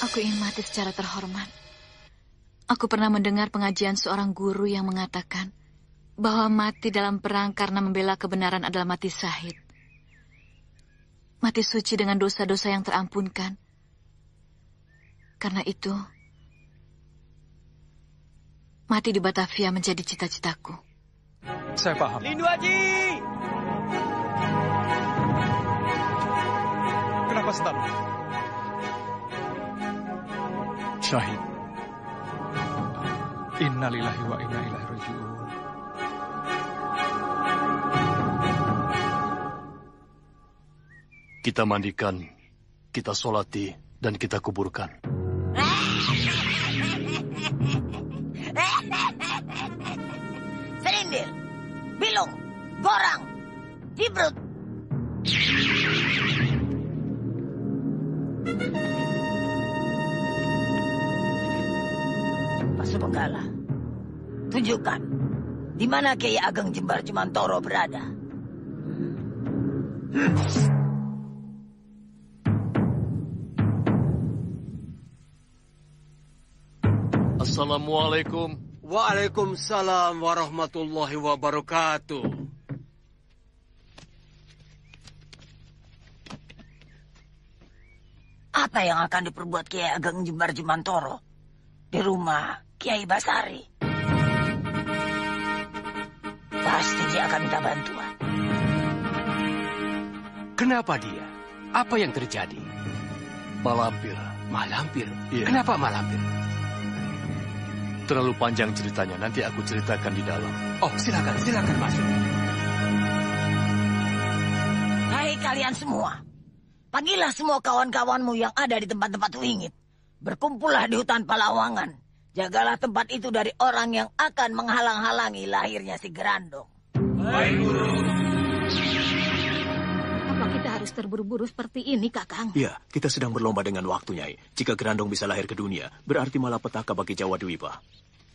Aku ingin mati secara terhormat. Aku pernah mendengar pengajian seorang guru yang mengatakan bahwa mati dalam perang karena membela kebenaran adalah mati syahid. Mati suci dengan dosa-dosa yang terampunkan. Karena itu, mati di Batavia menjadi cita-citaku. Saya paham. Lindu Haji! Kenapa stabil? Syahid. Innalillahi wa inna ilaihi raji'un. Kita mandikan, kita solati, dan kita kuburkan. Serindir, Bilung, Gorang, Dibrut. Pasubenggala, tunjukkan di mana Kiai Ageng Jembar Jumantoro berada. Assalamualaikum. Waalaikumsalam warahmatullahi wabarakatuh. Apa yang akan diperbuat Kiai Ageng Jembar Jumantoro di rumah Kiai Basari? Pasti dia akan minta bantuan. Kenapa dia? Apa yang terjadi? Malampir. Malampir? Iya. Kenapa malampir? Terlalu panjang ceritanya, nanti aku ceritakan di dalam. Oh, silakan masuk. Hai kalian semua, panggillah semua kawan-kawanmu yang ada di tempat-tempat wingit. Berkumpullah di hutan Palawangan. Jagalah tempat itu dari orang yang akan menghalang-halangi lahirnya si Gerandong. Baik, Guru. Apa kita harus terburu-buru seperti ini, Kakang? Iya, kita sedang berlomba dengan waktu, Nyai. Jika Gerandong bisa lahir ke dunia, berarti malapetaka bagi Jawa Dwipa.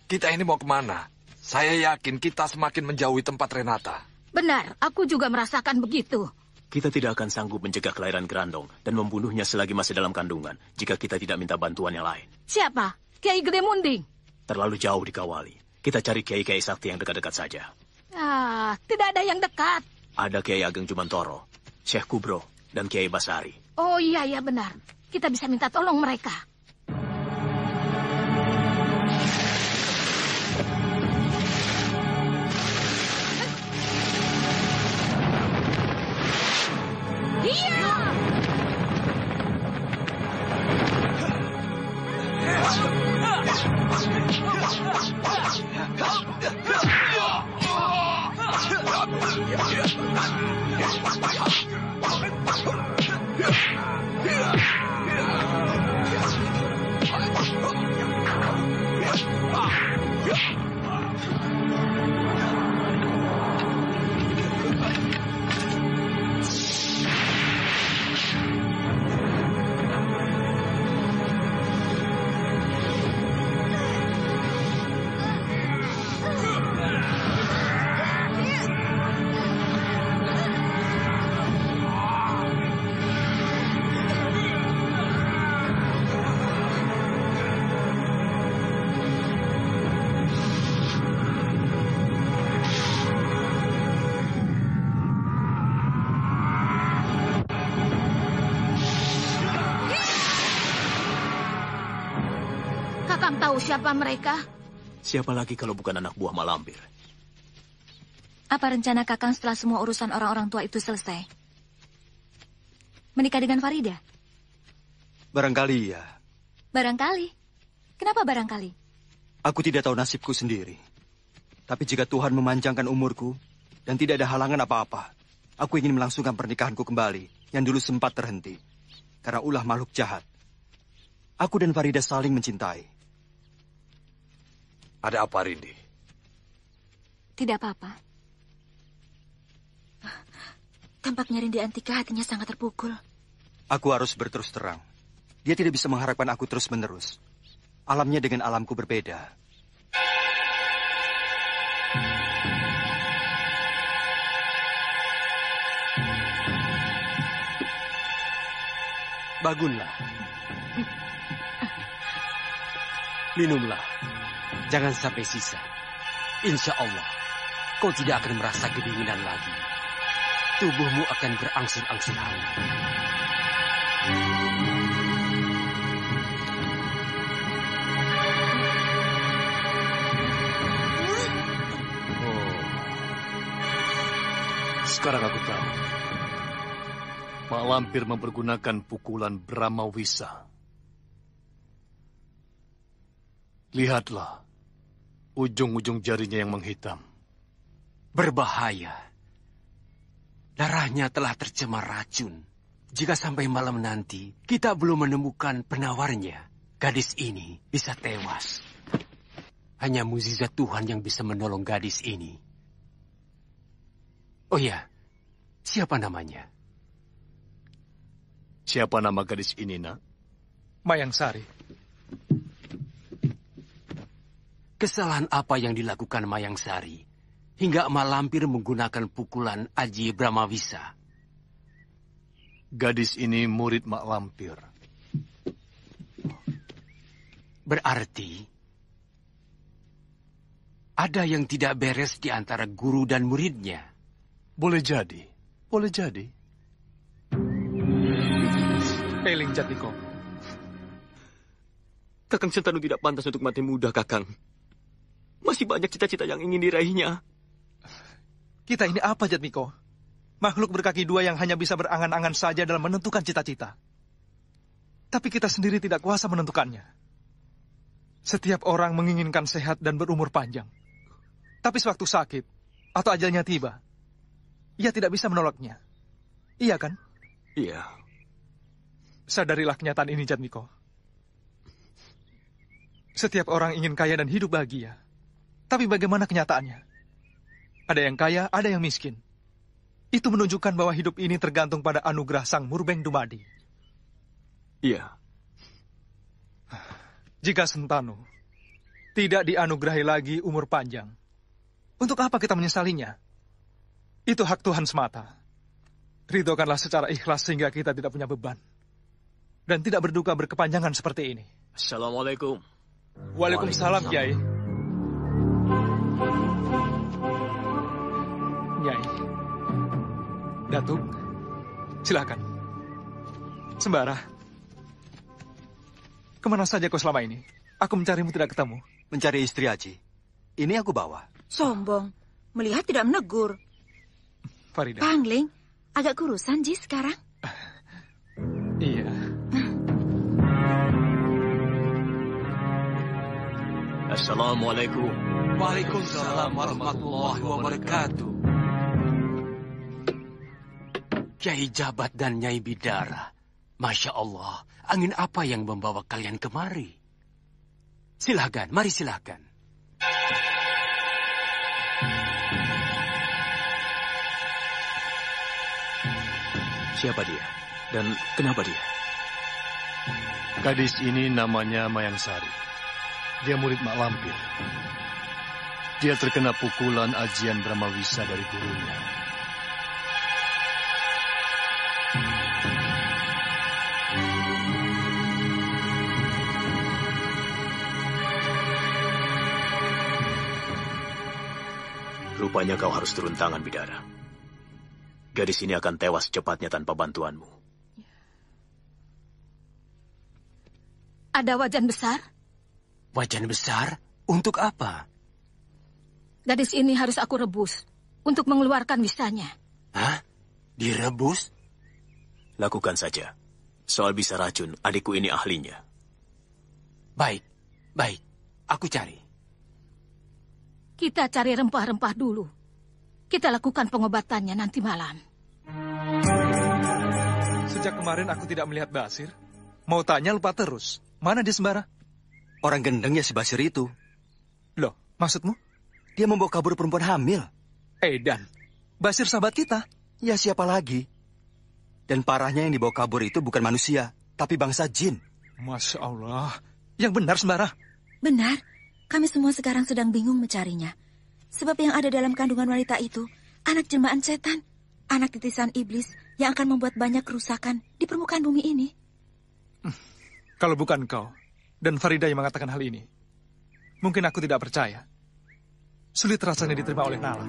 Kita ini mau kemana? Saya yakin kita semakin menjauhi tempat Renata. Benar, aku juga merasakan begitu. Kita tidak akan sanggup mencegah kelahiran Gerandong dan membunuhnya selagi masih dalam kandungan jika kita tidak minta bantuan yang lain. Siapa? Kiai Gede Munding? Terlalu jauh dikawali. Kita cari kiai-kiai sakti yang dekat-dekat saja. Ah, tidak ada yang dekat. Ada Kiai Ageng Jumantoro, Syekh Kubro, dan Kiai Basari. Oh iya benar. Kita bisa minta tolong mereka. Iya! tahu siapa mereka? Siapa lagi kalau bukan anak buah Mak Lampir? Apa rencana Kakang setelah semua urusan orang-orang tua itu selesai? Menikah dengan Farida? Barangkali ya. Barangkali. Kenapa barangkali? Aku tidak tahu nasibku sendiri. Tapi jika Tuhan memanjangkan umurku dan tidak ada halangan apa-apa, aku ingin melangsungkan pernikahanku kembali yang dulu sempat terhenti. Karena ulah makhluk jahat. Aku dan Farida saling mencintai. Ada apa, Rindi? Tidak apa-apa. Tampaknya Rindi Antika hatinya sangat terpukul. Aku harus berterus terang. Dia tidak bisa mengharapkan aku terus-menerus. Alamnya dengan alamku berbeda. Bangunlah. Minumlah. Jangan sampai sisa. Insya Allah, kau tidak akan merasa kedinginan lagi. Tubuhmu akan berangsur-angsur hangat. Sekarang aku tahu. Mak Lampir mempergunakan pukulan Bramawisa. Lihatlah. Ujung-ujung jarinya yang menghitam. Berbahaya. Darahnya telah tercemar racun. Jika sampai malam nanti kita belum menemukan penawarnya, gadis ini bisa tewas. Hanya mukjizat Tuhan yang bisa menolong gadis ini. Oh ya, siapa namanya? Siapa nama gadis ini, Nak? Mayang Sari. Kesalahan apa yang dilakukan Mayang Sari hingga Mak Lampir menggunakan pukulan Aji Bramawisa? Gadis ini murid Mak Lampir. Berarti ada yang tidak beres di antara guru dan muridnya. Boleh jadi. Boleh jadi. Peling Jatiko. Kakang Sentanu tidak pantas untuk mati muda, Kakang. Masih banyak cita-cita yang ingin diraihnya. Kita ini apa, Jatmiko? Makhluk berkaki dua yang hanya bisa berangan-angan saja dalam menentukan cita-cita. Tapi kita sendiri tidak kuasa menentukannya. Setiap orang menginginkan sehat dan berumur panjang. Tapi sewaktu sakit atau ajalnya tiba, ia tidak bisa menolaknya. Iya kan? Iya. Sadarilah kenyataan ini, Jatmiko. Setiap orang ingin kaya dan hidup bahagia. Tapi bagaimana kenyataannya? Ada yang kaya, ada yang miskin. Itu menunjukkan bahwa hidup ini tergantung pada anugerah Sang Murbeng Dumadi. Iya. Jika Sentanu tidak dianugerahi lagi umur panjang, untuk apa kita menyesalinya? Itu hak Tuhan semata. Ridhokanlah secara ikhlas sehingga kita tidak punya beban. Dan tidak berduka berkepanjangan seperti ini. Assalamualaikum. Waalaikumsalam, Kiai. Nyai. Datuk, silakan. Sembara. Kemana saja kau selama ini? Aku mencarimu tidak ketemu. Mencari istri Aji. Ini aku bawa. Sombong. Melihat tidak menegur. Farida. Pangling, agak kurusan Ji sekarang. Iya. Assalamualaikum. Waalaikumsalam warahmatullahi wabarakatuh. Kiai Jabat dan Nyai Bidara. Masya Allah, angin apa yang membawa kalian kemari? Silakan, mari silakan. Siapa dia? Dan kenapa dia? Gadis ini namanya Mayang Sari. Dia murid Mak Lampir. Dia terkena pukulan ajian Bramawisa dari gurunya. Rupanya kau harus turun tangan, Bidara. Gadis ini akan tewas secepatnya tanpa bantuanmu. Ada wajan besar? Wajan besar? Untuk apa? Gadis ini harus aku rebus untuk mengeluarkan bisanya. Hah? Direbus? Lakukan saja. Soal bisa racun, adikku ini ahlinya. Baik. Aku cari. Kita cari rempah-rempah dulu. Kita lakukan pengobatannya nanti malam. Sejak kemarin aku tidak melihat Basir. Mau tanya lupa terus. Mana dia Sembara? Orang gendeng ya si Basir itu. Loh, maksudmu? Dia membawa kabur perempuan hamil. Dan Basir sahabat kita. Ya siapa lagi? Dan parahnya yang dibawa kabur itu bukan manusia, tapi bangsa jin. Masya Allah. Yang benar Sembara. Benar. Kami semua sekarang sedang bingung mencarinya. Sebab yang ada dalam kandungan wanita itu, anak jelmaan setan. Anak titisan iblis yang akan membuat banyak kerusakan di permukaan bumi ini. Kalau bukan kau dan Farida yang mengatakan hal ini, mungkin aku tidak percaya. Sulit rasanya diterima oleh Nala.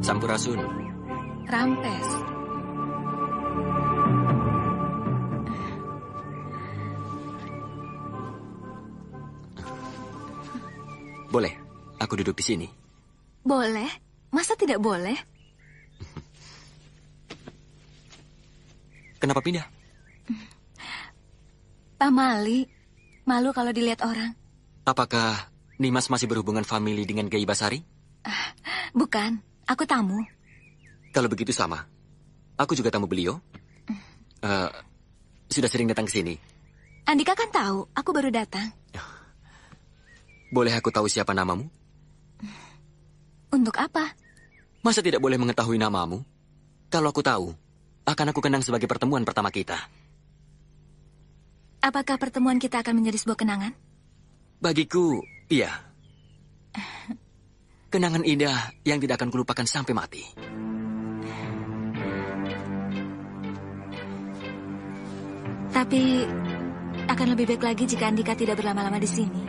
Sampurasun. Rampes. Boleh, aku duduk di sini. Boleh? Masa tidak boleh? Kenapa pindah? Pak Mali, malu kalau dilihat orang. Apakah Nimas masih berhubungan famili dengan Gai Basari? Bukan, aku tamu. Kalau begitu sama. Aku juga tamu beliau. Sudah sering datang ke sini. Andika kan tahu, aku baru datang. Boleh aku tahu siapa namamu? Untuk apa? Masa tidak boleh mengetahui namamu? Kalau aku tahu, akan aku kenang sebagai pertemuan pertama kita. Apakah pertemuan kita akan menjadi sebuah kenangan? Bagiku, iya. Kenangan indah yang tidak akan kulupakan sampai mati. Tapi akan lebih baik lagi jika Andika tidak berlama-lama di sini.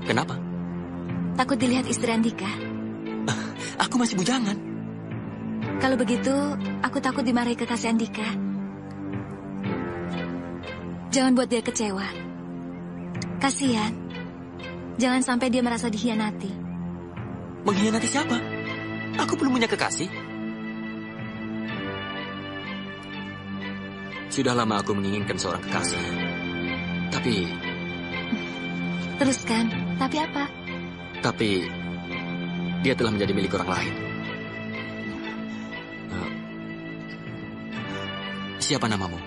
Kenapa? Takut dilihat istri Andika. Aku masih bujangan. Kalau begitu, aku takut dimarahi kekasih Andika. Jangan buat dia kecewa. Kasihan. Jangan sampai dia merasa dikhianati. Mengkhianati siapa? Aku belum punya kekasih. Sudah lama aku menginginkan seorang kekasih. Tapi... Teruskan, tapi apa? Tapi... dia telah menjadi milik orang lain. Siapa namamu?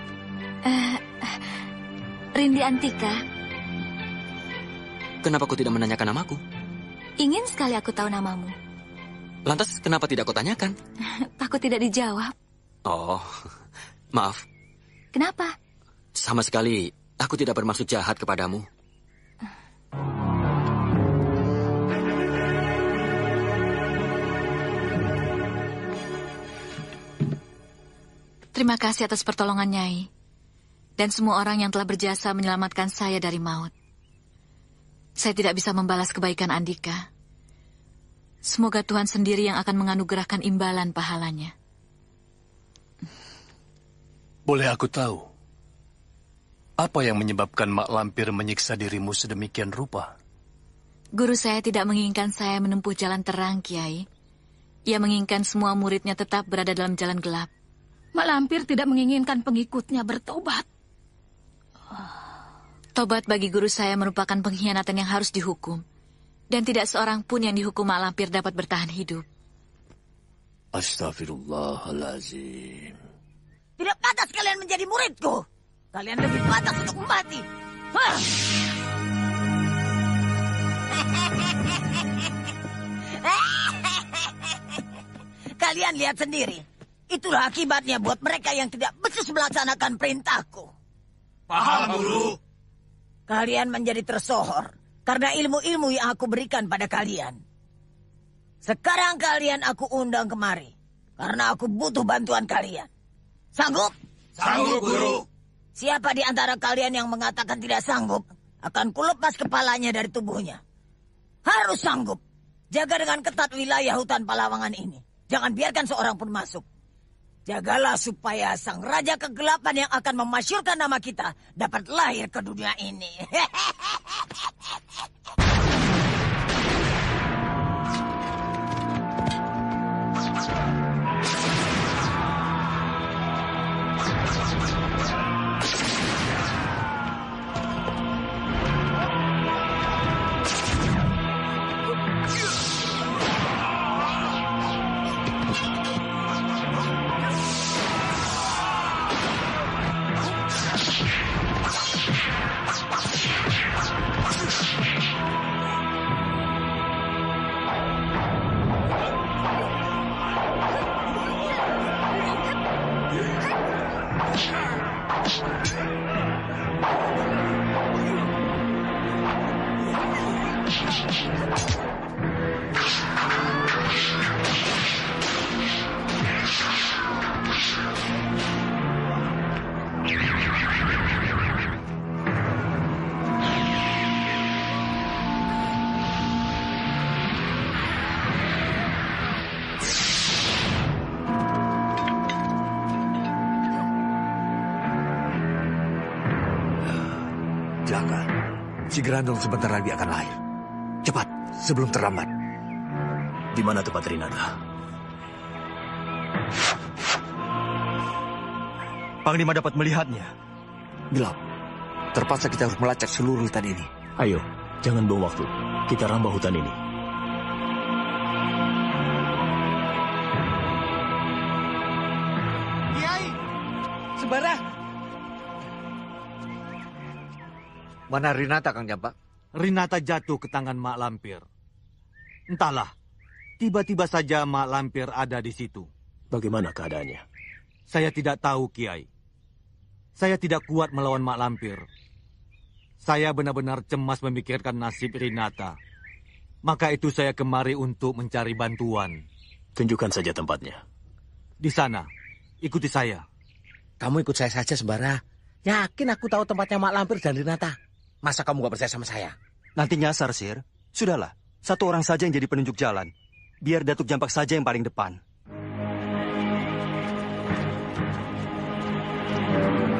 Rindi Antika. Kenapa kau tidak menanyakan namaku? Ingin sekali aku tahu namamu. Lantas kenapa tidak kau tanyakan? Takut tidak dijawab. Oh, maaf. Kenapa? Sama sekali, aku tidak bermaksud jahat kepadamu. Terima kasih atas pertolongan Nyai. Dan semua orang yang telah berjasa menyelamatkan saya dari maut. Saya tidak bisa membalas kebaikan Andika. Semoga Tuhan sendiri yang akan menganugerahkan imbalan pahalanya. Boleh aku tahu, apa yang menyebabkan Mak Lampir menyiksa dirimu sedemikian rupa? Guru saya tidak menginginkan saya menempuh jalan terang, Kiai. Ia menginginkan semua muridnya tetap berada dalam jalan gelap. Mak Lampir tidak menginginkan pengikutnya bertobat. Tobat bagi guru saya merupakan pengkhianatan yang harus dihukum. Dan tidak seorang pun yang dihukum Mak Lampir dapat bertahan hidup. Astaghfirullahaladzim. Tidak pantas kalian menjadi muridku. Kalian lebih pantas untuk mati. Hah! Kalian lihat sendiri. Itulah akibatnya buat mereka yang tidak becus melaksanakan perintahku. Paham, Guru. Kalian menjadi tersohor karena ilmu-ilmu yang aku berikan pada kalian. Sekarang kalian aku undang kemari karena aku butuh bantuan kalian. Sanggup? Sanggup, Guru. Siapa di antara kalian yang mengatakan tidak sanggup, akan kulepas kepalanya dari tubuhnya. Harus sanggup. Jaga dengan ketat wilayah hutan Palawangan ini. Jangan biarkan seorang pun masuk. Jagalah supaya sang raja kegelapan yang akan memasyurkan nama kita dapat lahir ke dunia ini. Si Grandong sebentar lagi akan lahir. Cepat, sebelum terlambat. Di mana tempat Rinata? Panglima dapat melihatnya. Gelap. Terpaksa kita harus melacak seluruh hutan ini. Ayo, jangan buang waktu. Kita rambah hutan ini. Kiai! Sembara! Mana Rinata, Kang Jampak? Rinata jatuh ke tangan Mak Lampir. Entahlah, tiba-tiba saja Mak Lampir ada di situ. Bagaimana keadaannya? Saya tidak tahu, Kiai. Saya tidak kuat melawan Mak Lampir. Saya benar-benar cemas memikirkan nasib Rinata. Maka itu saya kemari untuk mencari bantuan. Tunjukkan saja tempatnya. Di sana. Ikuti saya. Kamu ikut saya saja, Sembara. Yakin aku tahu tempatnya Mak Lampir dan Rinata. Masa kamu gak percaya sama saya? Nanti nyasar, Sir. Sudahlah, satu orang saja yang jadi penunjuk jalan. Biar Datuk Jampak saja yang paling depan.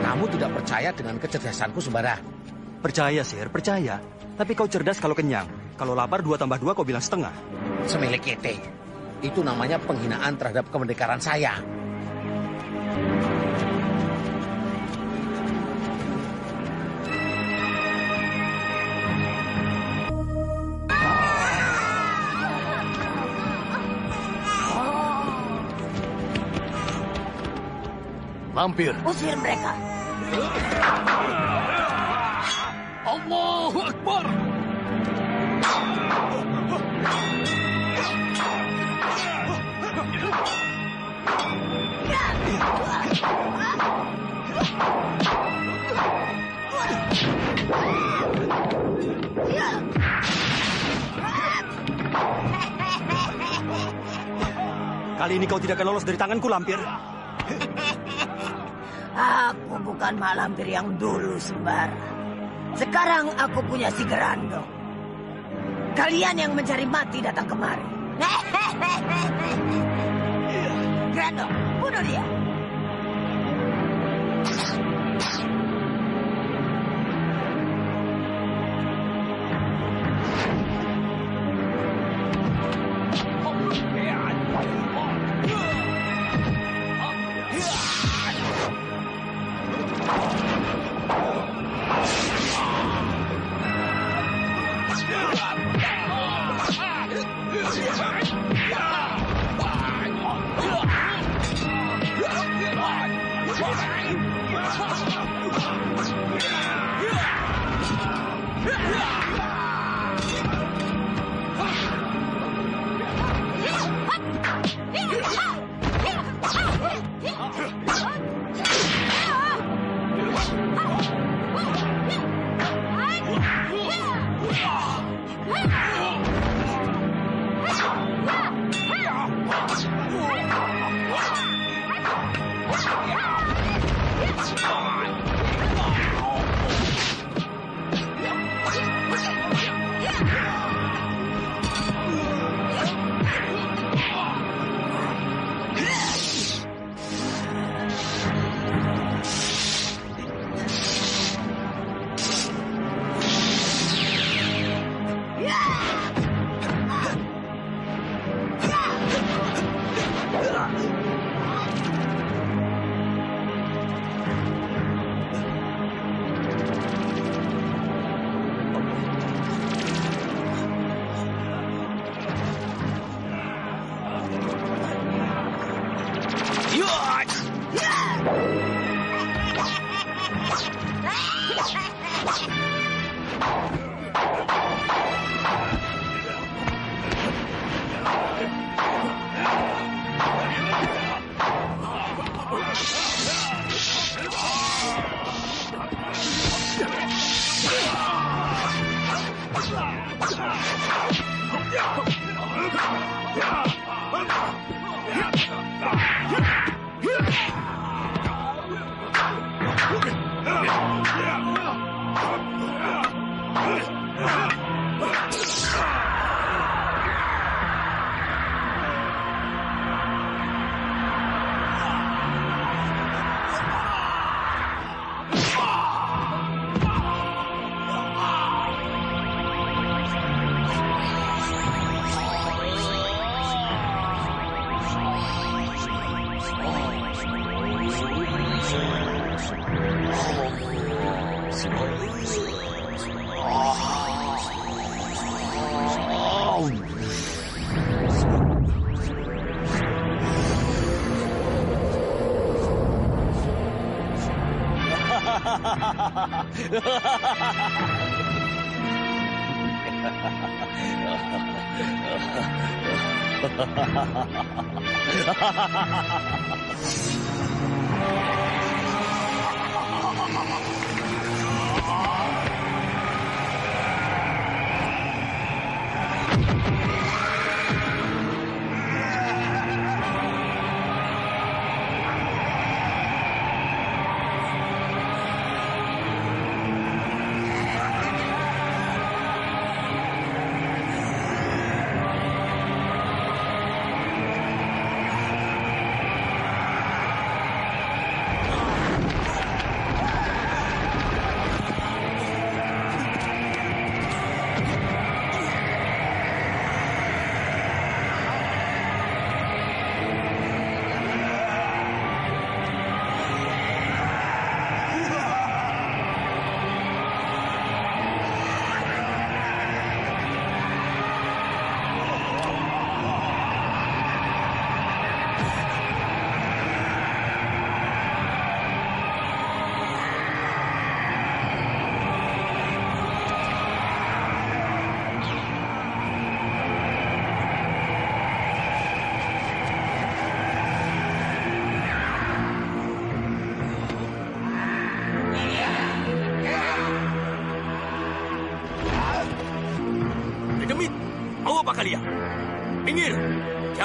Kamu tidak percaya dengan kecerdasanku, Sembara? Percaya, Sir, percaya. Tapi kau cerdas kalau kenyang. Kalau lapar 2 tambah 2 kau bilang setengah. Semilik kete. Itu namanya penghinaan terhadap kemerdekaan saya. Lampir. Usir mereka. Allahu Akbar. Kali ini kau tidak akan lolos dari tanganku, Lampir. Aku bukan Mak Lampir yang dulu, Sembara. Sekarang aku punya si Grandong. Kalian yang mencari mati datang kemari. Grandong, bunuh dia.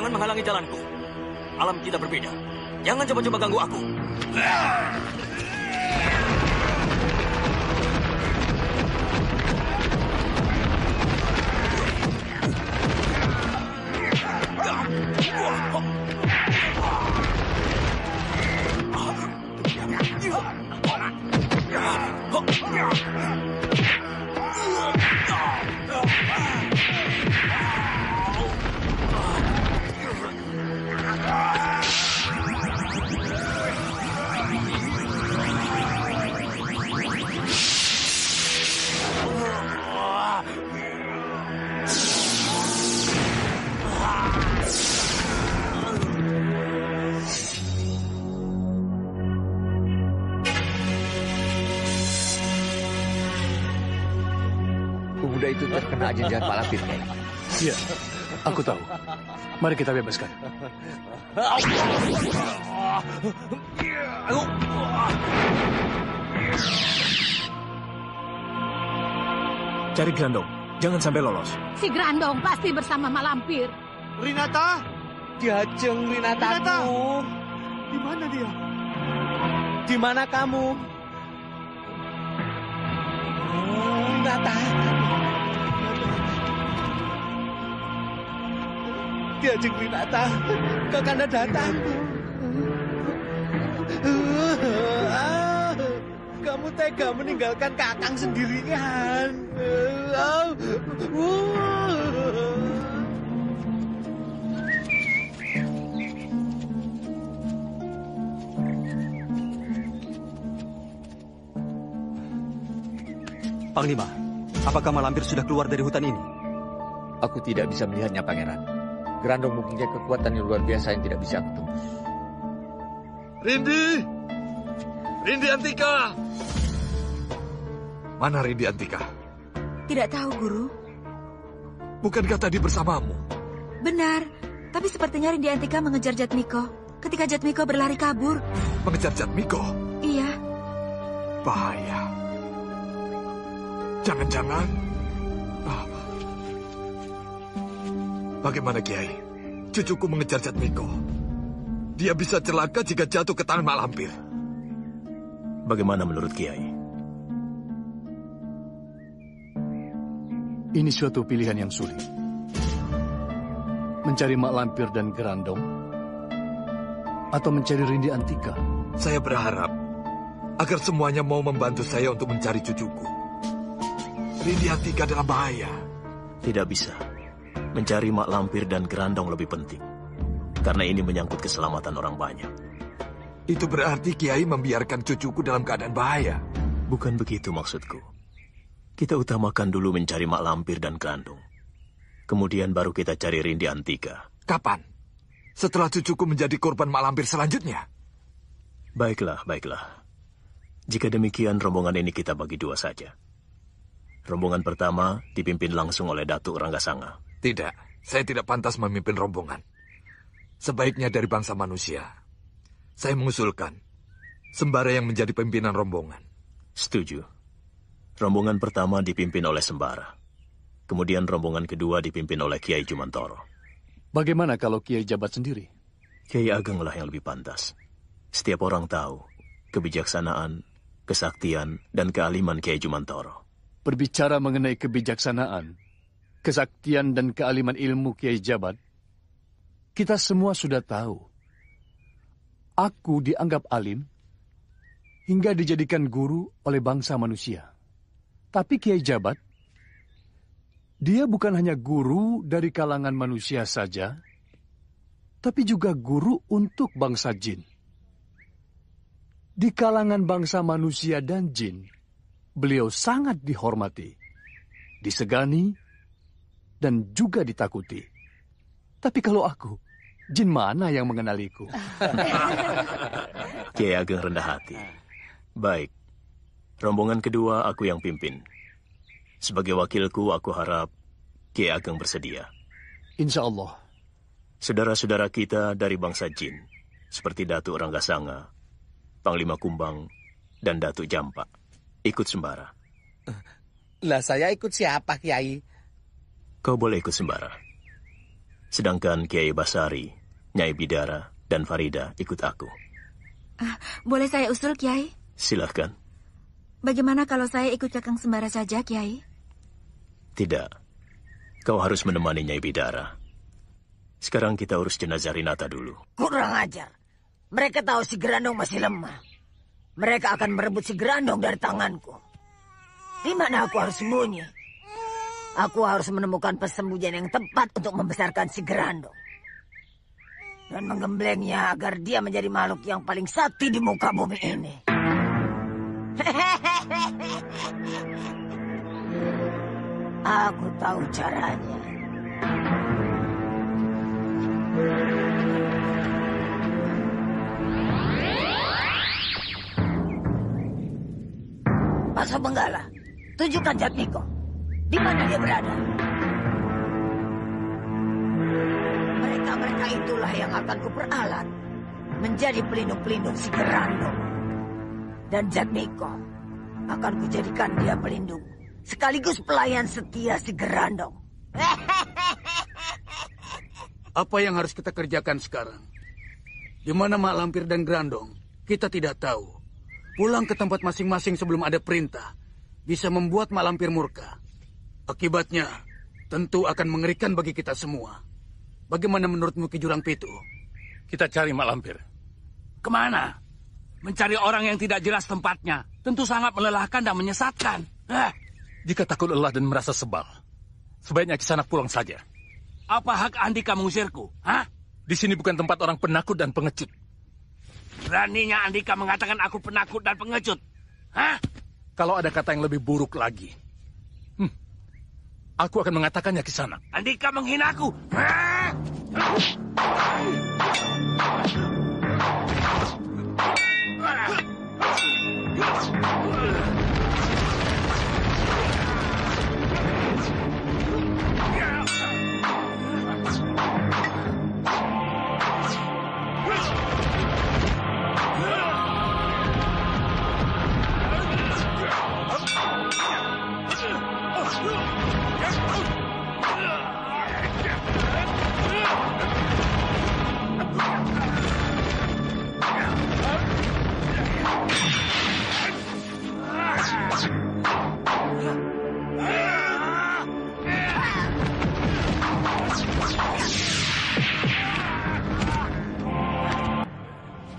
Jangan menghalangi jalanku. Alam kita berbeda. Jangan coba-coba ganggu aku. pemuda itu terkena ajin jahat Mak Lampir, Kiai. Iya, aku tahu. Mari kita bebaskan. Cari Grandong, jangan sampai lolos. Si Grandong pasti bersama Mak Lampir. Rinata? Diajeng Rinataku. Di mana dia? Di mana kamu? Rinata. Diajeng Rinata. Kakanda datang. Kamu tega meninggalkan Kakang sendirian. Panglima, apakah Mak Lampir sudah keluar dari hutan ini? Aku tidak bisa melihatnya, Pangeran. Grandong mempunyai kekuatan yang luar biasa yang tidak bisa aku tembus. Rindi! Rindi Antika! Mana Rindi Antika? Tidak tahu, Guru. Bukankah tadi bersamamu? Benar, tapi sepertinya Rindi Antika mengejar Jatmiko. Ketika Jatmiko berlari kabur. Mengejar Jatmiko? Iya. Bahaya. Jangan-jangan... Bagaimana, Kiai? Cucuku mengejar Jatmiko. Dia bisa celaka jika jatuh ke tangan Mak Lampir. Bagaimana menurut Kiai? Ini suatu pilihan yang sulit. Mencari Mak Lampir dan Grandong, atau mencari Rindi Antika. Saya berharap agar semuanya mau membantu saya untuk mencari cucuku. Rindi Antika dalam bahaya. Tidak bisa. Mencari Mak Lampir dan Grandong lebih penting. Karena ini menyangkut keselamatan orang banyak. Itu berarti Kiai membiarkan cucuku dalam keadaan bahaya. Bukan begitu maksudku. Kita utamakan dulu mencari Mak Lampir dan Grandong. Kemudian baru kita cari Rindi Antika. Kapan? Setelah cucuku menjadi korban Mak Lampir selanjutnya? Baiklah, baiklah. Jika demikian, rombongan ini kita bagi dua saja. Rombongan pertama dipimpin langsung oleh Datuk Ranggasanga. Tidak, saya tidak pantas memimpin rombongan. Sebaiknya dari bangsa manusia. Saya mengusulkan Sembara yang menjadi pimpinan rombongan. Setuju. Rombongan pertama dipimpin oleh Sembara. Kemudian rombongan kedua dipimpin oleh Kiai Jumantoro. Bagaimana kalau Kiai Jabat sendiri? Kiai Agenglah yang lebih pantas. Setiap orang tahu kebijaksanaan, kesaktian, dan kealiman Kiai Jumantoro. Berbicara mengenai kebijaksanaan, kesaktian, dan kealiman ilmu Kiai Jabat, kita semua sudah tahu. Aku dianggap alim hingga dijadikan guru oleh bangsa manusia. Tapi Kiai Jabat, dia bukan hanya guru dari kalangan manusia saja, tapi juga guru untuk bangsa jin. Di kalangan bangsa manusia dan jin, beliau sangat dihormati, disegani, dan juga ditakuti. Tapi kalau aku, jin mana yang mengenaliku? Kiai Ageng rendah hati. Baik, rombongan kedua aku yang pimpin. Sebagai wakilku, aku harap Kiai Ageng bersedia. Insya Allah. Saudara-saudara kita dari bangsa jin, seperti Datuk Ranggasanga, Panglima Kumbang, dan Datuk Jampa, ikut Sembara. Lah saya ikut siapa, Kiai? Kau boleh ikut Sembara. Sedangkan Kiai Basari, Nyai Bidara, dan Farida ikut aku. Boleh saya usul, Kiai? Silahkan. Bagaimana kalau saya ikut Kakang Sembara saja, Kiai? Tidak. Kau harus menemani Nyai Bidara. Sekarang kita urus jenazah Rinata dulu. Kurang ajar. Mereka tahu si Grandong masih lemah. Mereka akan merebut si Grandong dari tanganku. Di mana aku harus sembunyi? Aku harus menemukan persembunyian yang tepat untuk membesarkan si Grandong. Dan menggemblengnya agar dia menjadi makhluk yang paling sakti di muka bumi ini. Aku tahu caranya. Paso Benggala, tunjukkan Jatmiko. Di mana dia berada? Mereka itulah yang akan kuperalat menjadi pelindung-pelindung si Gerandong. Dan Jatmiko akan kujadikan dia pelindung sekaligus pelayan setia si Gerandong. Apa yang harus kita kerjakan sekarang? Di mana Mak Lampir dan Gerandong? Kita tidak tahu. Pulang ke tempat masing-masing sebelum ada perintah bisa membuat Mak Lampir murka. Akibatnya tentu akan mengerikan bagi kita semua. Bagaimana menurutmu Ki Jurang Pitu? Kita cari Mak Lampir. Kemana? Mencari orang yang tidak jelas tempatnya. Tentu sangat melelahkan dan menyesatkan. Jika takut lelah dan merasa sebal, sebaiknya Kisanak pulang saja. Apa hak Andika mengusirku? Di sini bukan tempat orang penakut dan pengecut. Beraninya Andika mengatakan aku penakut dan pengecut. Kalau ada kata yang lebih buruk lagi, aku akan mengatakannya Kisanak. Andika menghinaku.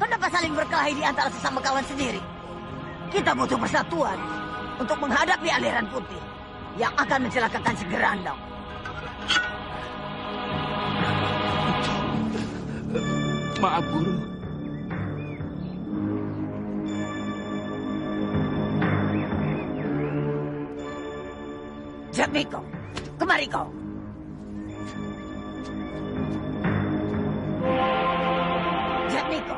Kenapa saling berkelahi di antara sesama kawan sendiri? Kita butuh persatuan untuk menghadapi aliran putih yang akan mencelakakan si Gerandong. Maaf, Guru. Jatmiko, kemari kau. Jatmiko,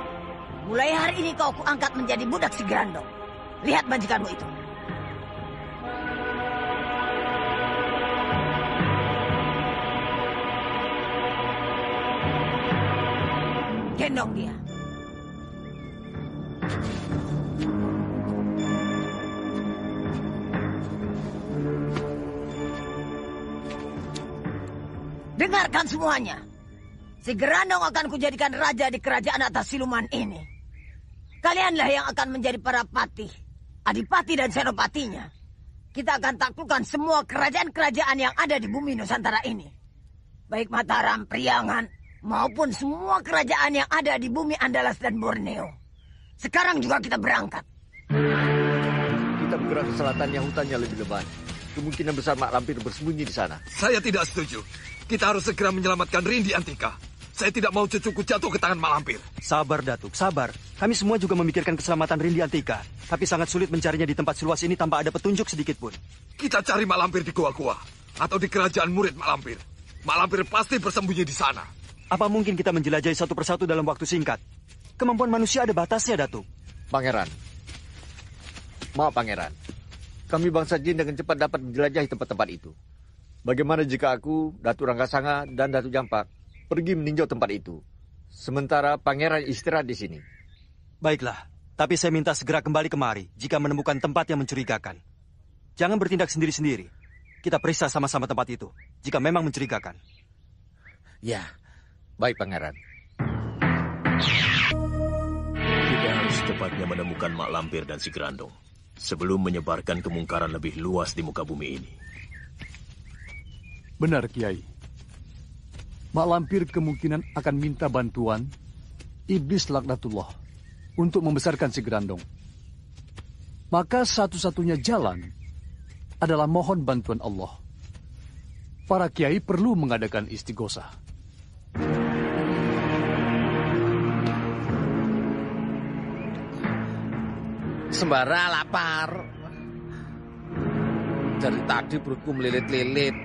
mulai hari ini kau kuangkat menjadi budak si Gerandong. Lihat majikanmu itu. Gendong dia. Dengarkan semuanya. Si Gerandong akan kujadikan raja di kerajaan atas siluman ini. Kalianlah yang akan menjadi para patih, adipati dan senopatinya. Kita akan taklukkan semua kerajaan-kerajaan yang ada di bumi Nusantara ini. Baik Mataram, Priangan, maupun semua kerajaan yang ada di bumi Andalas dan Borneo. Sekarang juga kita berangkat. Kita bergerak ke selatan yang hutannya lebih lebat. Kemungkinan besar Mak Lampir bersembunyi di sana. Saya tidak setuju. Kita harus segera menyelamatkan Rindi Antika. Saya tidak mau cucuku jatuh ke tangan Mak Lampir. Sabar, Datuk, sabar. Kami semua juga memikirkan keselamatan Rindi Antika. Tapi sangat sulit mencarinya di tempat seluas ini tanpa ada petunjuk sedikit pun. Kita cari Mak Lampir di gua-gua. Atau di kerajaan murid Mak Lampir. Mak Lampir pasti bersembunyi di sana. Apa mungkin kita menjelajahi satu persatu dalam waktu singkat? Kemampuan manusia ada batasnya, Datuk. Pangeran. Maaf, Pangeran. Kami bangsa jin dengan cepat dapat menjelajahi tempat-tempat itu. Bagaimana jika aku, Datuk Ranggasanga, dan Datuk Jampak pergi meninjau tempat itu? Sementara Pangeran istirahat di sini. Baiklah, tapi saya minta segera kembali kemari jika menemukan tempat yang mencurigakan. Jangan bertindak sendiri-sendiri. Kita periksa sama-sama tempat itu, jika memang mencurigakan. Ya, baik Pangeran. Kita harus secepatnya menemukan Mak Lampir dan si Gerandong sebelum menyebarkan kemungkaran lebih luas di muka bumi ini. Benar, Kiai. Mak Lampir kemungkinan akan minta bantuan Iblis Laknatullah untuk membesarkan si Gerandong. Maka satu-satunya jalan adalah mohon bantuan Allah. Para kiai perlu mengadakan istighosah. Sembara lapar. Dari tadi perutku melilit-lilit.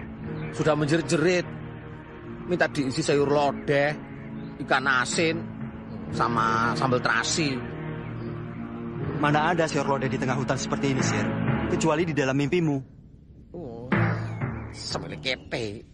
Sudah menjerit-jerit. Minta diisi sayur lodeh, ikan asin, sama sambal terasi. Mana ada sayur lodeh di tengah hutan seperti ini, Sir? Kecuali di dalam mimpimu. Sampai kepe.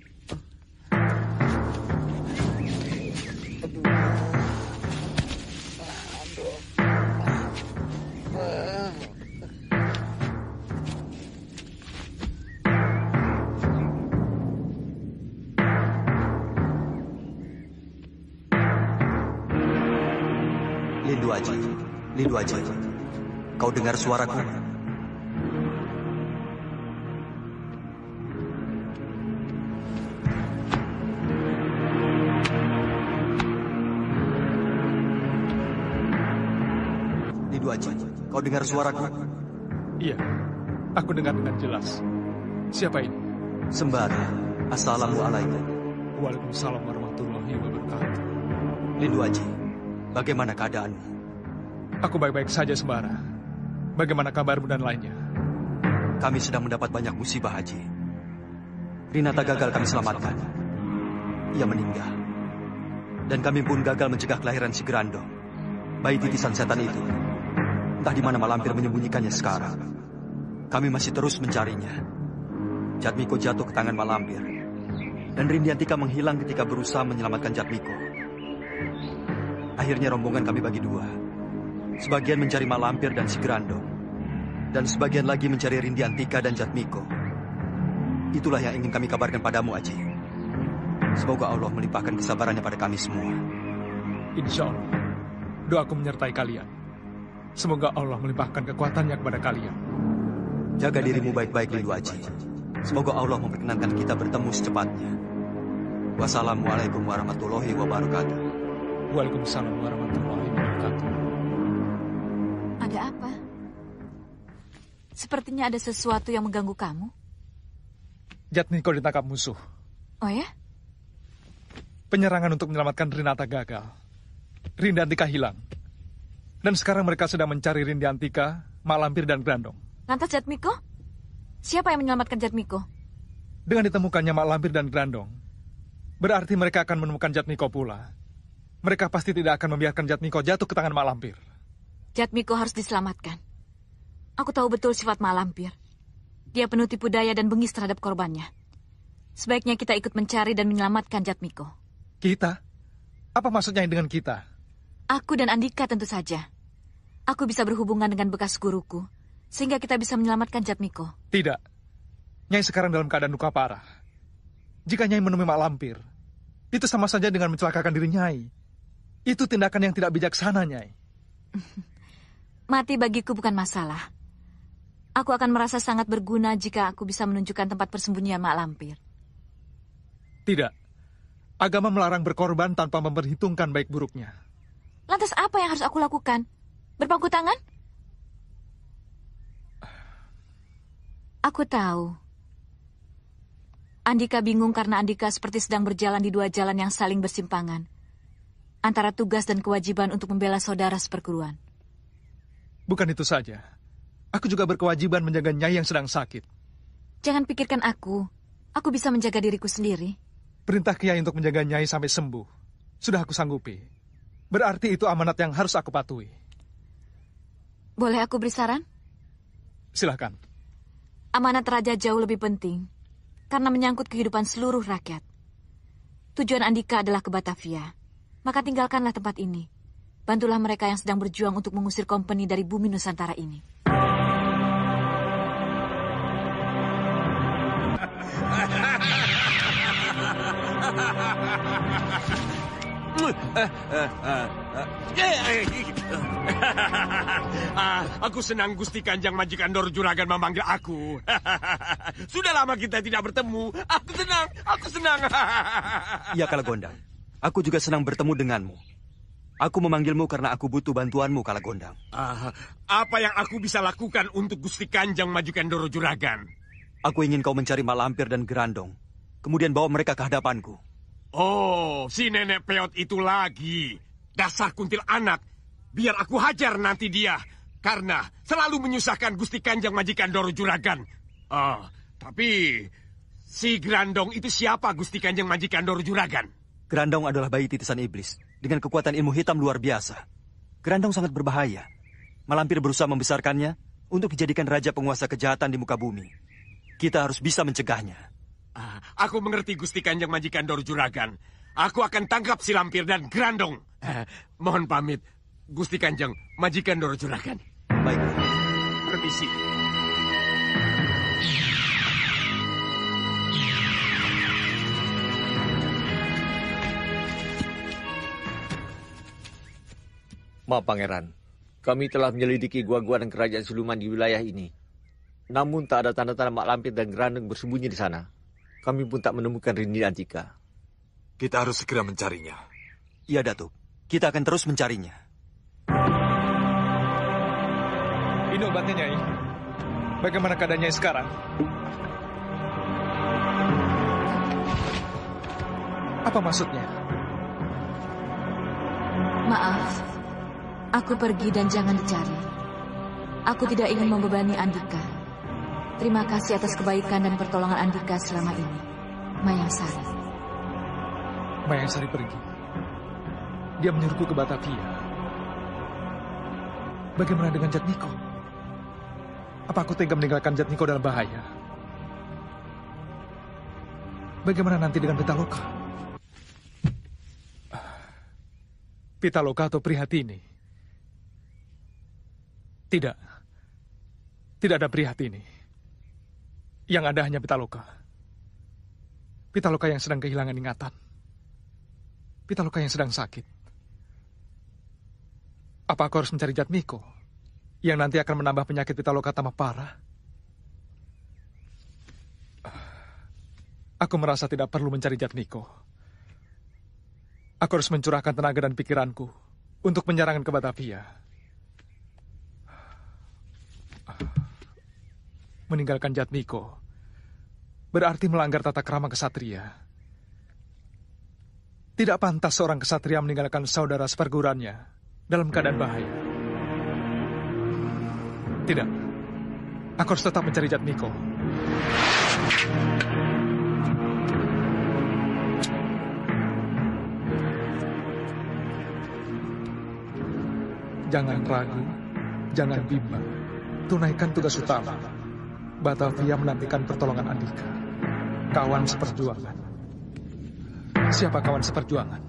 Lindu Aji, kau dengar suaraku? Lindu Aji, kau dengar suaraku? Iya, aku dengar dengan jelas. Siapa ini? Sembara. Assalamualaikum. Waalaikumsalam warahmatullahi wabarakatuh. Lindu Aji, bagaimana keadaanmu? Aku baik-baik saja, Sembara. Bagaimana kabarmu dan lainnya? Kami sedang mendapat banyak musibah, Haji. Rinata gagal kami selamatkan. Ia meninggal. Dan kami pun gagal mencegah kelahiran si Grandong. Bayi titisan setan itu. Entah di mana Malampir menyembunyikannya sekarang. Kami masih terus mencarinya. Jatmiko jatuh ke tangan Malampir. Dan Rindiantika menghilang ketika berusaha menyelamatkan Jatmiko. Akhirnya rombongan kami bagi dua. Sebagian mencari Malampir dan si Grandong. Dan sebagian lagi mencari Rindiantika dan Jatmiko. Itulah yang ingin kami kabarkan padamu, Aji. Semoga Allah melimpahkan kesabarannya pada kami semua. Insya Allah. Doaku menyertai kalian. Semoga Allah melimpahkan kekuatannya kepada kalian. Jaga dirimu baik-baik, Lindu Aji. Semoga Allah memperkenankan kita bertemu secepatnya. Wassalamualaikum warahmatullahi wabarakatuh. Waalaikumsalam warahmatullahi wabarakatuh. Ada apa? Sepertinya ada sesuatu yang mengganggu kamu. Jatmiko ditangkap musuh. Oh ya? Penyerangan untuk menyelamatkan Rinata gagal. Rindiantika hilang. Dan sekarang mereka sedang mencari Rindiantika, Malampir, dan Grandong. Lantas Jatmiko? Siapa yang menyelamatkan Jatmiko? Dengan ditemukannya Malampir dan Grandong, berarti mereka akan menemukan Jatmiko pula. Mereka pasti tidak akan membiarkan Jatmiko jatuh ke tangan Malampir. Jatmiko harus diselamatkan. Aku tahu betul sifat Malampir. Dia penuh tipu daya dan bengis terhadap korbannya. Sebaiknya kita ikut mencari dan menyelamatkan Jatmiko. Kita? Apa maksudnya dengan kita? Aku dan Andika tentu saja. Aku bisa berhubungan dengan bekas guruku, sehingga kita bisa menyelamatkan Jatmiko. Tidak. Nyai sekarang dalam keadaan luka parah. Jika Nyai menemui Malampir, itu sama saja dengan mencelakakan diri Nyai. Itu tindakan yang tidak bijaksana, Nyai. Mati bagiku bukan masalah. Aku akan merasa sangat berguna jika aku bisa menunjukkan tempat persembunyian Malampir. Tidak. Agama melarang berkorban tanpa memperhitungkan baik buruknya. Lantas apa yang harus aku lakukan? Berpangku tangan? Aku tahu. Andika bingung karena Andika seperti sedang berjalan di dua jalan yang saling bersimpangan. Antara tugas dan kewajiban untuk membela saudara seperguruan. Bukan itu saja. Aku juga berkewajiban menjaga Nyai yang sedang sakit. Jangan pikirkan aku. Aku bisa menjaga diriku sendiri. Perintah Kiai untuk menjaga Nyai sampai sembuh sudah aku sanggupi. Berarti itu amanat yang harus aku patuhi. Boleh aku beri saran? Silakan. Amanat raja jauh lebih penting karena menyangkut kehidupan seluruh rakyat. Tujuan Andika adalah ke Batavia. Maka tinggalkanlah tempat ini. Bantulah mereka yang sedang berjuang untuk mengusir kompeni dari bumi Nusantara ini. Aku senang Gusti Kanjeng Majikan Dor Juragan memanggil aku. Sudah lama kita tidak bertemu. Aku senang. Iya, Kalagondang. Aku juga senang bertemu denganmu. Aku memanggilmu karena aku butuh bantuanmu, Kalagondang. Apa yang aku bisa lakukan untuk Gusti Kanjeng Majikan Doro Juragan? Aku ingin kau mencari Malampir dan Grandong, kemudian bawa mereka ke hadapanku. Oh, si nenek peot itu lagi. Dasar kuntil anak. Biar aku hajar nanti dia. Karena selalu menyusahkan Gusti Kanjeng Majikan Doro Juragan. Tapi si Grandong itu siapa, Gusti Kanjeng Majikan Doro Juragan? Grandong adalah bayi titisan iblis dengan kekuatan ilmu hitam luar biasa. Grandong sangat berbahaya. Malampir berusaha membesarkannya untuk dijadikan raja penguasa kejahatan di muka bumi. Kita harus bisa mencegahnya. Aku mengerti Gusti Kanjeng Majikan Dor Juragan. Aku akan tangkap si lampir dan Grandong. Mohon pamit, Gusti Kanjeng Majikan Dor Juragan. Baik. Permisi. Maaf Pangeran, kami telah menyelidiki gua-gua dan kerajaan siluman di wilayah ini. Namun tak ada tanda-tanda Mak Lampir dan Grandong bersembunyi di sana. Kami pun tak menemukan Rindi Antika. Kita harus segera mencarinya. Iya, Datuk. Kita akan terus mencarinya. Ini obatnya, Nyai. Bagaimana keadaannya sekarang? Apa maksudnya? Maaf, aku pergi dan jangan dicari. Aku tidak ingin membebani Andika. Terima kasih atas kebaikan dan pertolongan Andika selama ini. Mayang Sari. Mayang Sari pergi. Dia menyuruhku ke Batavia. Bagaimana dengan Jatmiko? Apa aku tega meninggalkan Jatmiko dalam bahaya? Bagaimana nanti dengan Pitaloka? Pitaloka atau Prihatini? Tidak. Tidak ada Prihatini. Yang ada hanya Pitaloka. Pitaloka yang sedang kehilangan ingatan. Pitaloka yang sedang sakit. Apa aku harus mencari Jatmiko? Yang nanti akan menambah penyakit Pitaloka tambah parah? Aku merasa tidak perlu mencari Jatmiko. Aku harus mencurahkan tenaga dan pikiranku untuk penyerangan ke Batavia. Meninggalkan Jatmiko berarti melanggar tata krama kesatria. Tidak pantas seorang kesatria meninggalkan saudara seperguruannya dalam keadaan bahaya. Tidak. Aku harus tetap mencari Jatmiko. Jangan ragu, jangan bimbang. Tunaikan tugas utama. Batavia menantikan pertolongan Andika. Kawan seperjuangan. Siapa kawan seperjuangan?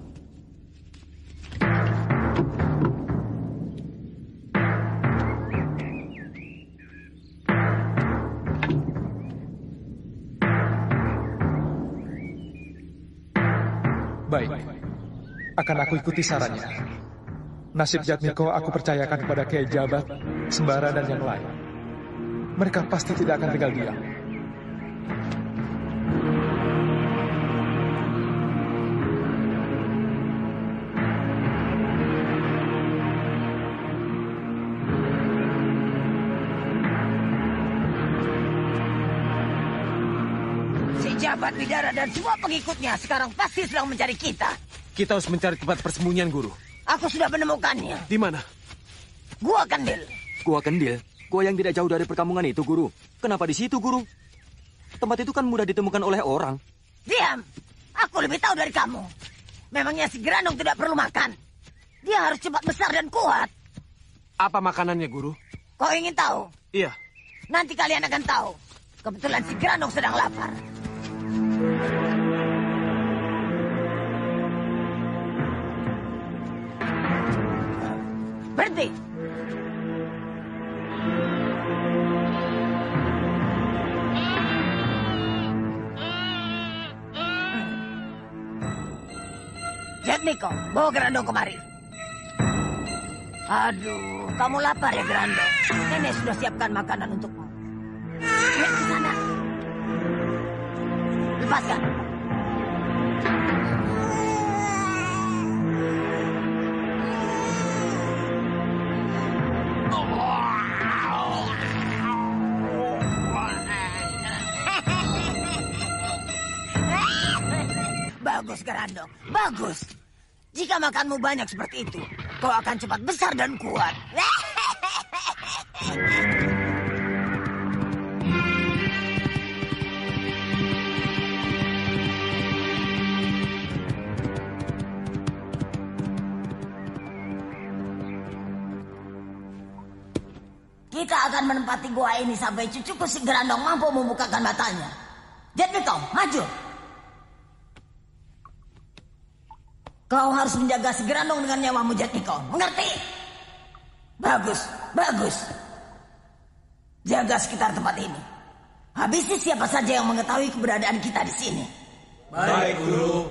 Baik, akan aku ikuti sarannya. Nasib Jatmiko aku percayakan kepada Kiai Jabat, Sembara, dan yang lain. Mereka pasti tidak akan tinggal diam. Si Jabat Bidara dan semua pengikutnya sekarang pasti sedang mencari kita. Kita harus mencari tempat persembunyian, Guru. Aku sudah menemukannya. Di mana? Gua Kendil. Gua Kendil? Gua yang tidak jauh dari perkampungan itu, Guru. Kenapa di situ, Guru? Tempat itu kan mudah ditemukan oleh orang. Diam. Aku lebih tahu dari kamu. Memangnya si Grandong tidak perlu makan. Dia harus cepat besar dan kuat. Apa makanannya, Guru? Kau ingin tahu? Iya. Nanti kalian akan tahu. Kebetulan si Grandong sedang lapar. Berhenti. Jatmiko, bawa Grandong kemari. Aduh, kamu lapar ya Grandong? Nenek sudah siapkan makanan untukmu. Lihat di sana. Lepaskan. Bagus, Grandong. Bagus. Jika makanmu banyak seperti itu, kau akan cepat besar dan kuat. Kita akan menempati gua ini sampai cucuku si Grandong mampu membukakan matanya. Jatmiko, maju. Kau harus menjaga si Grandong dengan nyawamu, Jatmiko. Mengerti? Bagus, bagus. Jaga sekitar tempat ini. Habisi siapa saja yang mengetahui keberadaan kita di sini. Baik, Guru.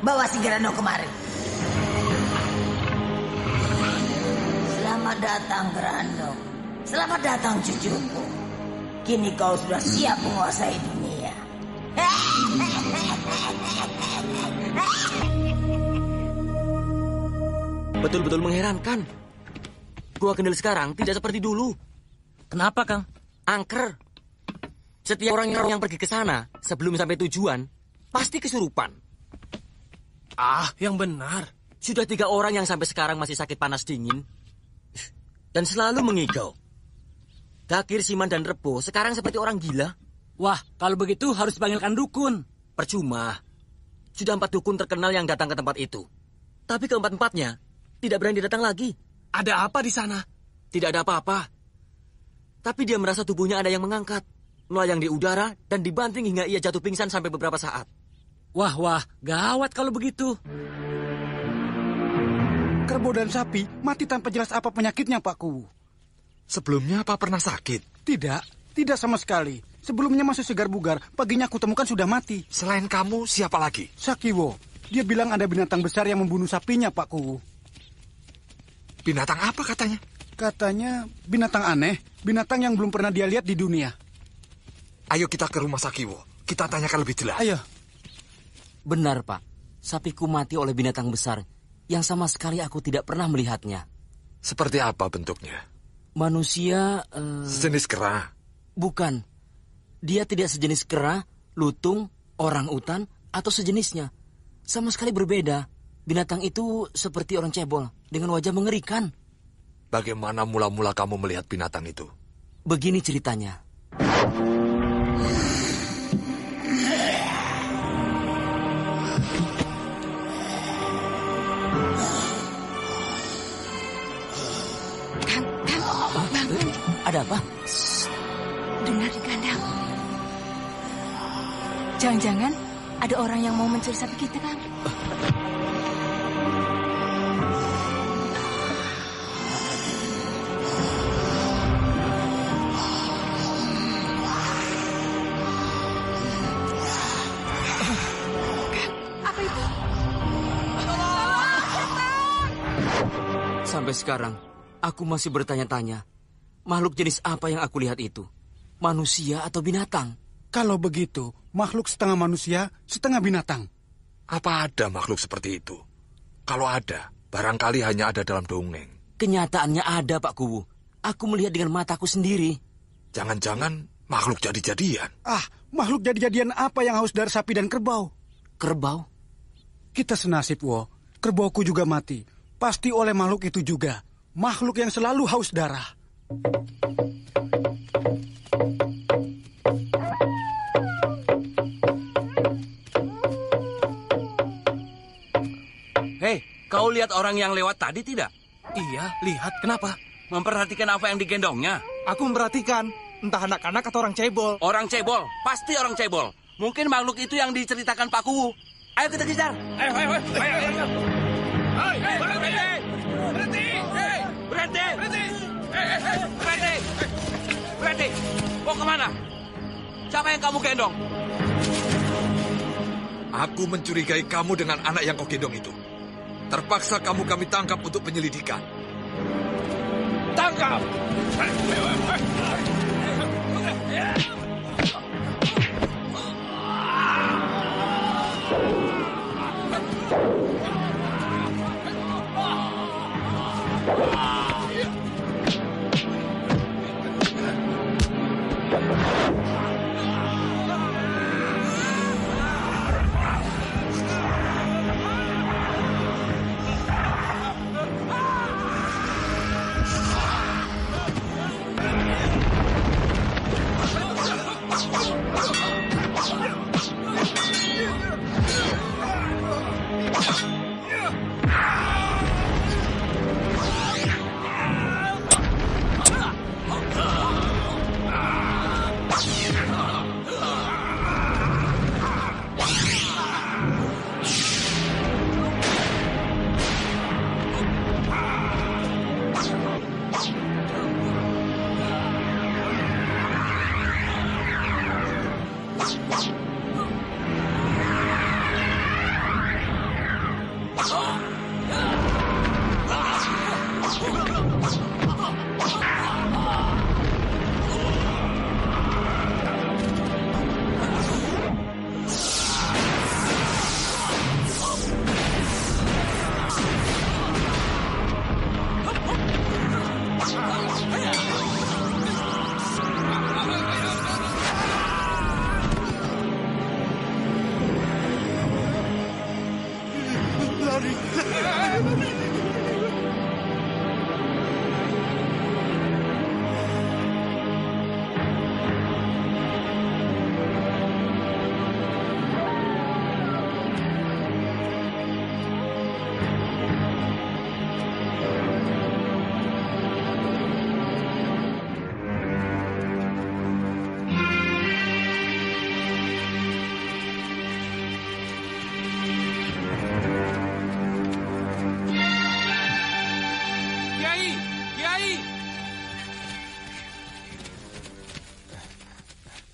Bawa si Grandong kemari. Selamat datang, Grandong. Selamat datang, cucuku. Kini kau sudah siap menguasai dunia. Betul-betul mengherankan. Gua Kendel sekarang tidak seperti dulu. Kenapa, Kang? Angker. Setiap orang yang pergi ke sana sebelum sampai tujuan pasti kesurupan. Ah, yang benar. Sudah 3 orang yang sampai sekarang masih sakit panas dingin. Dan selalu mengigau. Dakir, Siman, dan Rebo sekarang seperti orang gila. Wah, kalau begitu harus panggilkan dukun. Percuma. Sudah 4 dukun terkenal yang datang ke tempat itu. Tapi keempat-empatnya tidak berani datang lagi. Ada apa di sana? Tidak ada apa-apa. Tapi dia merasa tubuhnya ada yang mengangkat. Melayang di udara dan dibanting hingga ia jatuh pingsan sampai beberapa saat. Wah, gawat kalau begitu. Kerbau dan sapi mati tanpa jelas apa penyakitnya, Pak Kuwu. Sebelumnya apa pernah sakit? Tidak sama sekali. Sebelumnya masih segar bugar, paginya aku temukan sudah mati. Selain kamu, siapa lagi? Sakiwo. Dia bilang ada binatang besar yang membunuh sapinya, Pak Kuwu. Binatang apa katanya? Katanya binatang aneh, binatang yang belum pernah dia lihat di dunia. Ayo kita ke rumah Sakiwo. Kita tanyakan lebih jelas. Ayo. Benar, Pak. Sapiku mati oleh binatang besar yang sama sekali aku tidak pernah melihatnya. Seperti apa bentuknya? Manusia... Sejenis kera? Bukan. Dia tidak sejenis kera, lutung, orang utan, atau sejenisnya. Sama sekali berbeda. Binatang itu seperti orang cebol, dengan wajah mengerikan. Bagaimana mula-mula kamu melihat binatang itu? Begini ceritanya. Ada apa? Dengar, Gandang. Jangan-jangan ada orang yang mau mencuri sapi kita, Kang. Apa itu? Sampai sekarang, aku masih bertanya-tanya. Makhluk jenis apa yang aku lihat itu? Manusia atau binatang? Kalau begitu, makhluk setengah manusia, setengah binatang. Apa ada makhluk seperti itu? Kalau ada, barangkali hanya ada dalam dongeng. Kenyataannya ada, Pak Kuwu. Aku melihat dengan mataku sendiri. Jangan-jangan makhluk jadi-jadian. Makhluk jadi-jadian apa yang haus darah sapi dan kerbau? Kerbau? Kita senasib, Wo. Kerbauku juga mati. Pasti oleh makhluk itu juga. Makhluk yang selalu haus darah. Hei, kau lihat orang yang lewat tadi tidak? Iya, lihat. Kenapa? Memperhatikan apa yang digendongnya? Aku memperhatikan. Entah anak-anak atau orang cebol. Orang cebol. Pasti orang cebol. Mungkin makhluk itu yang diceritakan Pak Kuwu. Ayo kita kejar. Ayo. Berhenti. Mau kemana? Siapa yang kamu gendong? Aku mencurigai kamu dengan anak yang kau gendong itu. Terpaksa kami tangkap untuk penyelidikan. Tangkap!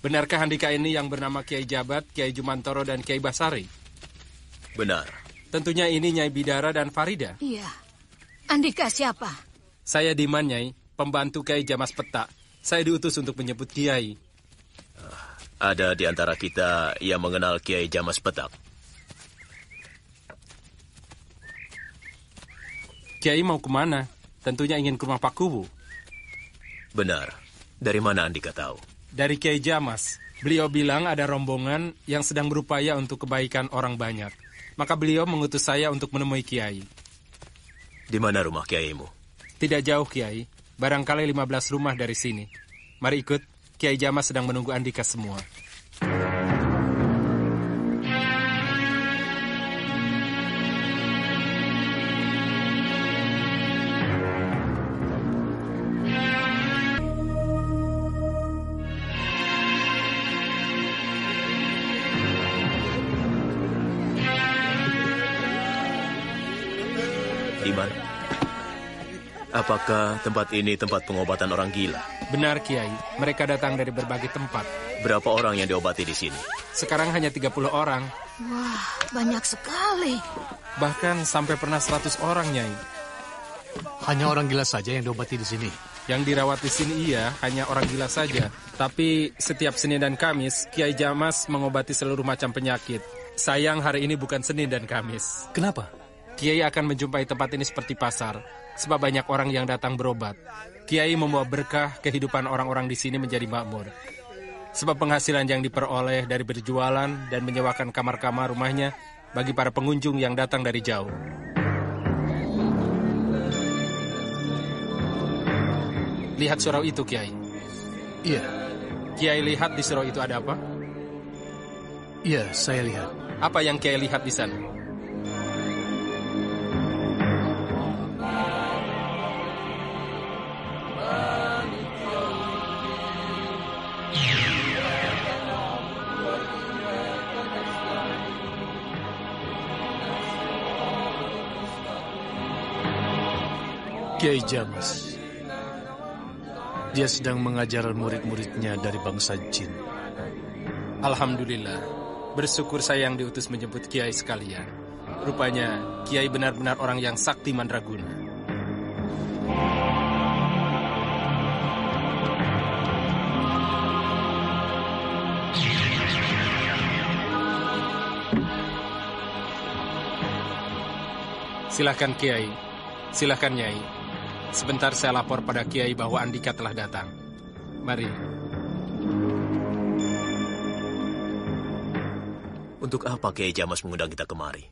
Benarkah Andika ini yang bernama Kiai Jabat, Kiai Jumantoro, dan Kiai Basari? Benar. Tentunya ini Nyai Bidara dan Farida. Iya. Andika siapa? Saya Diman, Nyai, pembantu Kiai Jamas Petak. Saya diutus untuk menyebut Kiai. Ada di antara kita yang mengenal Kiai Jamas Petak. Kiai mau kemana? Tentunya ingin ke rumah Pak Kubu. Benar. Dari mana Andika tahu? Dari Kiai Jamas. Beliau bilang ada rombongan yang sedang berupaya untuk kebaikan orang banyak. Maka beliau mengutus saya untuk menemui Kiai. Di mana rumah Kiaimu? Tidak jauh, Kiai. Barangkali 15 rumah dari sini. Mari ikut. Kiai Jamas sedang menunggu Andika semua. Diman, apakah tempat ini tempat pengobatan orang gila? Benar, Kiai. Mereka datang dari berbagai tempat. Berapa orang yang diobati di sini? Sekarang hanya 30 orang. Wah, banyak sekali. Bahkan sampai pernah 100 orang, Nyai. Hanya orang gila saja yang diobati di sini? Yang dirawat di sini iya, hanya orang gila saja. Tapi setiap Senin dan Kamis, Kiai Jamas mengobati seluruh macam penyakit. Sayang hari ini bukan Senin dan Kamis. Kenapa? Kiai akan menjumpai tempat ini seperti pasar, sebab banyak orang yang datang berobat. Kiai membawa berkah kehidupan orang-orang di sini menjadi makmur. Sebab penghasilan yang diperoleh dari berjualan dan menyewakan kamar-kamar rumahnya bagi para pengunjung yang datang dari jauh. Lihat surau itu, Kiai. Iya. Kiai lihat di surau itu ada apa? Iya, saya lihat. Apa yang Kiai lihat di sana? Kiai Jamas. Dia sedang mengajar murid-muridnya dari bangsa jin. Alhamdulillah. Bersyukur saya yang diutus menjemput Kiai sekalian. Rupanya Kiai benar-benar orang yang sakti mandraguna. Silahkan Kiai. Silahkan Nyai. Sebentar saya lapor pada Kiai bahwa Andika telah datang. Mari. Untuk apa Kiai Jamas mengundang kita kemari?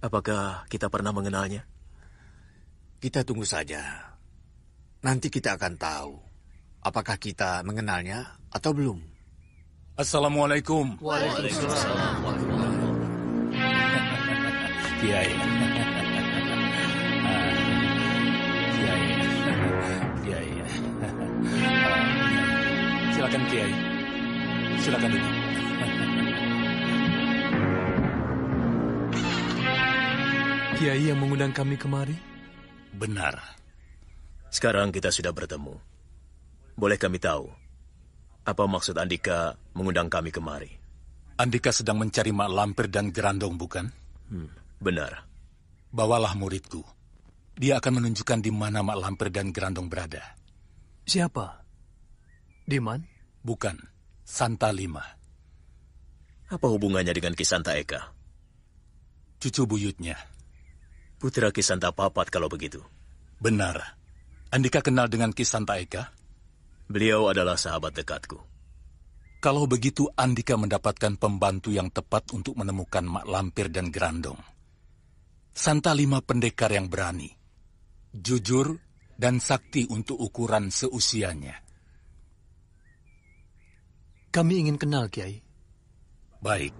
Apakah kita pernah mengenalnya? Kita tunggu saja. Nanti kita akan tahu apakah kita mengenalnya atau belum. Assalamualaikum. Waalaikumsalam. Kiai. Silakan Kiai. Silakan duduk. Kiai yang mengundang kami kemari? Benar. Sekarang kita sudah bertemu. Boleh kami tahu, apa maksud Andika mengundang kami kemari? Andika sedang mencari Mak Lampir dan Grandong, bukan? Benar. Bawalah muridku. Dia akan menunjukkan di mana Mak Lampir dan Grandong berada. Siapa? Diman? Bukan, Santa Lima. Apa hubungannya dengan Kisanta Eka? Cucu buyutnya. Putra Kisanta Papat kalau begitu. Benar. Andika kenal dengan Kisanta Eka? Beliau adalah sahabat dekatku. Kalau begitu Andika mendapatkan pembantu yang tepat untuk menemukan Mak Lampir dan Grandong. Santa Lima pendekar yang berani, jujur, dan sakti untuk ukuran seusianya. Kami ingin kenal, Kiai. Baik.